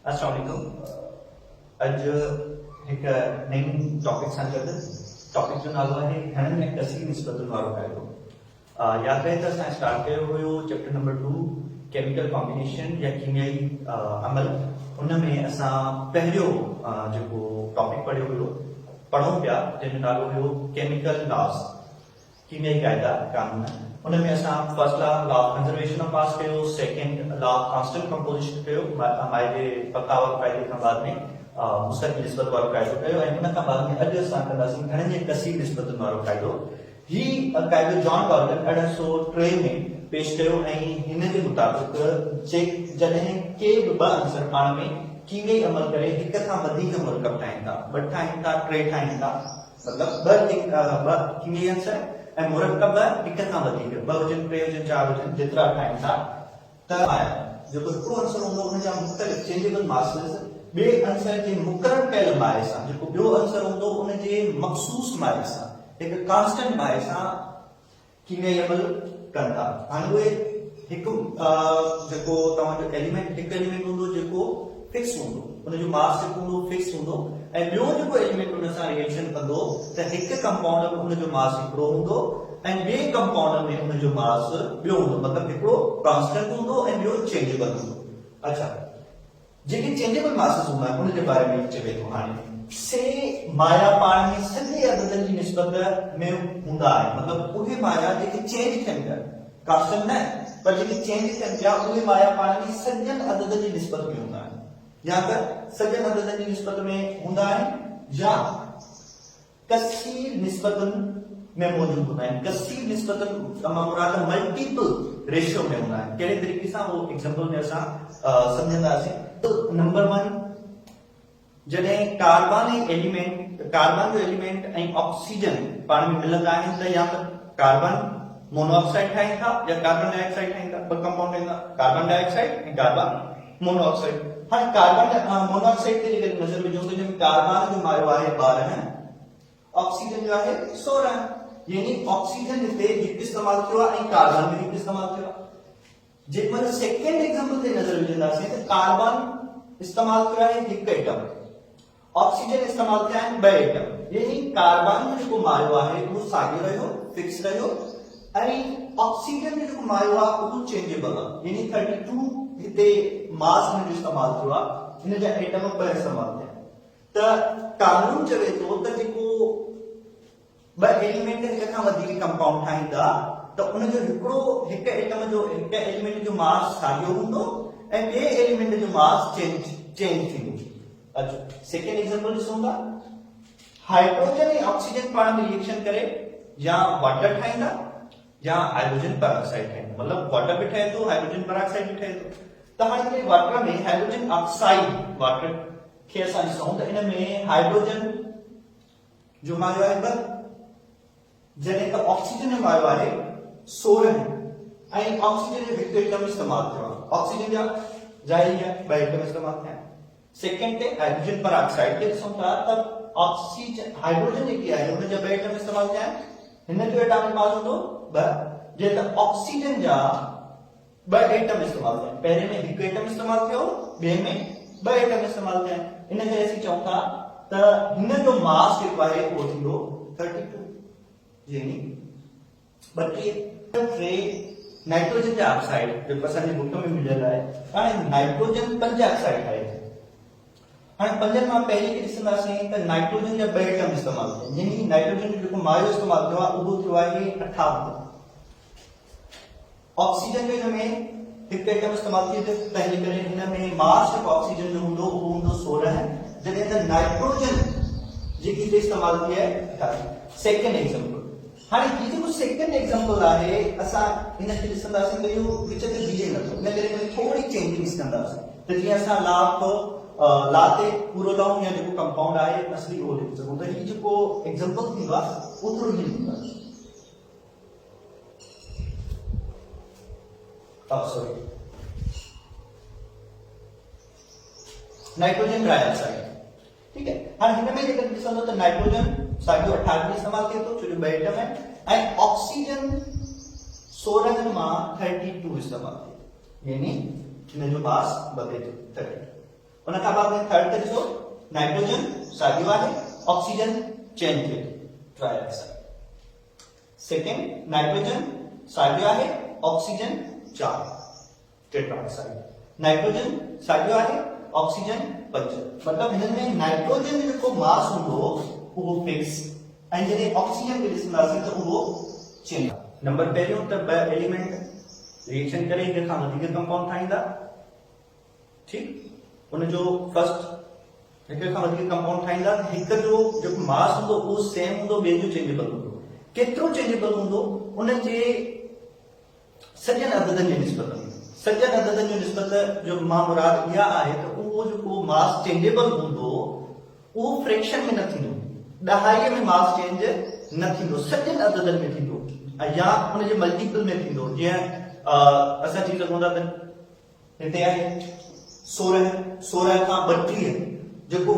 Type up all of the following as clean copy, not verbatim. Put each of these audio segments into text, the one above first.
अस्सलाम वालेकुम। अॼु हिकु नई टॉपिक सां गॾु टॉपिक जो नालो आहे घणनि में कसीर निस्बतुनि वारो फ़ाइदो। यादि रहे त असां स्टार्ट कयो हुयो चैप्टर नंबर 2 केमिकल कॉम्बिनेशन या कीमियाई अमल। उन में असां पहिरियों जेको टॉपिक पढ़ूं पिया जंहिंजो नालो हुयो केमिकल लॉस, कीमियाई क़ाइदा कानून। उन में असां first law of conservation of mass कयो, second law of constant composition कयो, हमारे पक्का वारो क़ाइदे खां बाद में मुस्तक़िल निस्बत वारो क़ाइदो कयो, ऐं उन खां बाद में अॼु असां कंदासीं घणनि जे कसीर निस्बतुनि वारो क़ाइदो। ही क़ाइदो जॉन डॉल्टन 1803 में पेश कयो ऐं हिन जे मुताबिक़ जॾहिं के बि ॿ अंसर पाण में कीमियाई अमल करे हिक खां वधीक मुरकब ठाहिनि था, ॿ ठाहिनि था, टे ठाहिनि था, मतिलबु ॿ कीमियाई अंसर ऐं मुरकब हिक खां वधीक, ॿ हुजनि, टे हुजनि, चार हुजनि, जेतिरा ठाहिनि था, त जेको हिकिड़ो अंसर हूंदो उन जा मुख़्तलिफ़ चेंजेबल मासेस ॿिए अंसर जे मुक़ररु कयल माए सां, जेको ॿियो अंसर हूंदो उन जे मख़सूस माए सां, हिकु कांस्टेंट माए सां कीमियाई अमल कनि था। हाणे उहे हिकु जेको तव्हांजो एलिमेंट, हिकु एलिमेंट हूंदो जेको फिक्स हूंदो, उनजो मास जेको हूंदो फिक्स हूंदो, ऐं ॿियो जेको एलिमेंट उन सां रिएक्शन कंदो त हिकु कंपाउंड में उनजो मास हिकिड़ो हूंदो ऐं ॿिए कंपाउंड में उनजो मास ॿियो हूंदो, मतिलबु हिकिड़ो कांस्टेंट हूंदो ऐं ॿियो चेंजेबल हूंदो। अच्छा, जेके चेंजेबल मासेस हूंदा आहिनि उन जे बारे में चवे थो। हाणे से माया पाण में सॼे अददनि जी निस्बत में हूंदा आहिनि, मतिलबु उहे माया जेके चेंज थियनि पिया, कांस्टेंट न पर जेके चेंज थियनि पिया उहे माया पाण में सॼनि अददनि जी निस्बत में हूंदा आहिनि, या त सॼनि अददनि जी निस्बत में हूंदा आहिनि या कसीर निस्बतुनि में मौजूद हूंदा आहिनि। कसीर निस्बतुनि मां मुराद मल्टीपल रेशियो में हूंदा आहिनि। कहिड़े तरीक़े सां वो एग्जांपल में असां समझंदासीं। तो नंबर 1, जॾहिं कार्बन जो एलिमेंट ऐं ऑक्सीजन पाण में मिलंदा आहिनि त या त कार्बन मोनोऑक्साइड ठाहिनि था या कार्बन डाइऑक्साइड ठाहिनि था, ॿ कंपाउंड आहिनि, कार्बन डाइऑक्साइड ऐं कार्बन मोनोऑक्साइड। हाणे कार्बन मोनोऑक्साइड ते जेकर नज़र विझूं त जंहिंमें कार्बन जो मायो आहे 12, ऑक्सीजन जो आहे 16, यानी ऑक्सीजन हिते हिकु इस्तेमाल थियो आहे ऐं कार्बन में हिकु इस्तेमाल थियो आहे। जेकर सेकंड एग्जांपल ते नज़र विझंदासीं त कार्बन इस्तेमाल थियो आहे हिकु एटम, ऑक्सीजन इस्तेमाल थिया आहिनि 2 एटम, यानी कार्बन जो जेको मायो आहे उहो साॻियो रहियो, फिक्स रहियो, ऐं ऑक्सीजन जो जेको मायो आहे उहो चेंजेबल आहे, यानी 32 हिते मास में जो इस्तेमाल थियो आहे, इन जा एटम 2 इस्तेमाल थिया। त कानून चवे थो त जेको 2 एलिमेंट हिक खां वधीक कंपाउंड ठाहींदा त उन जो हिकु एलिमेंट जो मास साॻियो हूंदो ऐं ॿिए एलिमेंट जो मास चेंज थींदो। अच्छा, सेकंड एग्जांपल ॾिसूं था। हाइड्रोजन ऐं ऑक्सीजन पाण में रिएक्शन करे या वाटर ठाहींदा या हाइड्रोजन पेरोक्साइड ठाहींदा, मतिलबु वाटर बि ठहे थो, हाइड्रोजन पेरोक्साइड बि ठहे थो। त हाणे वाटर में हाइड्रोजन ऑक्साइड वाटर खे असां ॾिसूं त इन में हाइड्रोजन जो मायो आहे 2, जॾहिं त ऑक्सीजन जो मायो आहे 16 ऐं ऑक्सीजन जो हिकु एटम इस्तेमाल थियो आहे। ऑक्सीजन जा ज़ाहिर आहे 2 एटम इस्तेमाल थिया। सेकंड ते हाइड्रोजन पेरोक्साइड खे ॾिसूं था त ऑक्सीजन हाइड्रोजन जेकी आहे उन जा 2 एटम इस्तेमाल थिया आहिनि, हिन जो एटॉमिक मास हूंदो 2, जे त ऑक्सीजन जा 2 एटम इस्तेमाल थिया। पहिरें में हिकु एटम इस्तेमाल थियो, ॿिए में 2 एटम इस्तेमाल थिया। इन करे असीं चऊं था त हिन जो मास जेको आहे उहो थींदो 32, यानी 32। नाइट्रोजन जा ऑक्साइड जेको असांजे बुक में मिलियल आहे, हाणे नाइट्रोजन 5 ऑक्साइड आहे। हाणे 5 मां पहिरीं खे ॾिसंदासीं त नाइट्रोजन जा 2 एटम इस्तेमाल थिया, यानी नाइट्रोजन जो जेको मायो इस्तेमाल थियो आहे उहो थियो आहे 58। ऑक्सीजन जो हिन में हिकु एटम इस्तेमाल थिए थो, तंहिंजे करे हिन में मास जेको ऑक्सीजन जो हूंदो उहो हूंदो 16, जॾहिं त नाइट्रोजन जेकी हिते इस्तेमाल थी आहे 28। Second example. हाणे ही जेको सेकंड एग्जांपल आहे असां हिन खे ॾिसंदासीं त इहो विच ते बीहे नथो, इन करे थोरी चेंजिंग्स कंदासीं त जीअं असां ला ते पूरो लहूं या जेको कंपाउंड आहे असली उहो लिखी सघूं। त ही जेको एग्जांपल थींदो आहे उहो थोरो हीअं थींदो आहे। सॉरी, नाइट्रोजन डाइऑक्साइड, ठीक है। हाणे हिन में जेकर ॾिसंदो त नाइट्रोजन साॻियो 28 इस्तेमाल थिए थो, छो जो 2 एटम आहिनि, ऐं ऑक्सीजन 16 मां 32 इस्तेमाल थिए, यानी हिन जो मास वधे थो 32। उन खां बाद में थर्ड ते ॾिसो नाइट्रोजन साॻियो आहे ऑक्सीजन चेंज थिए ट्राइऑक्साइड सेकंड नाइट्रोजन साॻियो आहे ऑक्सीजन 4 टेट्राऑक्साइड नाइट्रोजन साॻियो आहे ऑक्सीजन 5 मतलब हिननि में नाइट्रोजन जो जेको मास हूंदो उहो फिक्स ऐं जॾहिं ऑक्सीजन खे ॾिसंदासीं त उहो चेंज नंबर पहिरियों त ॿ एलिमेंट रिएक्शन करे हिक खां वधीक कंपाउंड ठाहींदा ठीक उन जो फर्स्ट हिक खां वधीक कंपाउंड ठाहींदा हिक जो जेको मास हूंदो उहो सेम हूंदो ॿिए जो चेंजेबल हूंदो केतिरो चेंजेबल हूंदो उन जे सॼनि अददनि जी निस्बत में सॼनि अददनि जी निस्बत जो मां मुराद इहा आहे त उहो जेको मास चेंजेबल हूंदो उहो फ्रैक्शन में न थींदो ॾहाईअ में मास चेंज न थींदो सॼनि अददनि में थींदो या उन जे मल्टीपल में थींदो जीअं असां चई सघूं था त हिते आहे 16 खां 32 जेको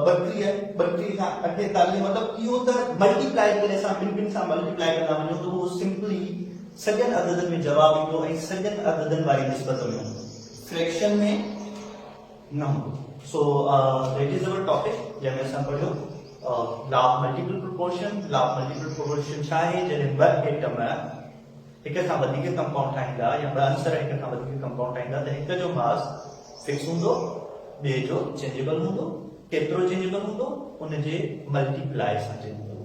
32 खां 48 मतलब इहो त मल्टीप्लाई करे असां ॿिनि सां मल्टीप्लाई कंदा वञूं त उहो सिंपली सॼनि अददनि में जवाब ईंदो ऐं सॼनि अददनि वारी निस्बत में हूंदो फ्रैक्शन में न हूंदो so that is our topic जंहिंमें असां पढ़ियो law of multiple proportion law of multiple proportion छा आहे जॾहिं ॿ एटम हिक खां वधीक कंपाउंड ठाहींदा या ॿ अंसर हिक खां वधीक कंपाउंड ठाहींदा त हिक जो मास फिक्स हूंदो ॿिए जो चेंजेबल हूंदो केतिरो चेंजेबल हूंदो उन जे मल्टीप्लाई सां चेंजेबल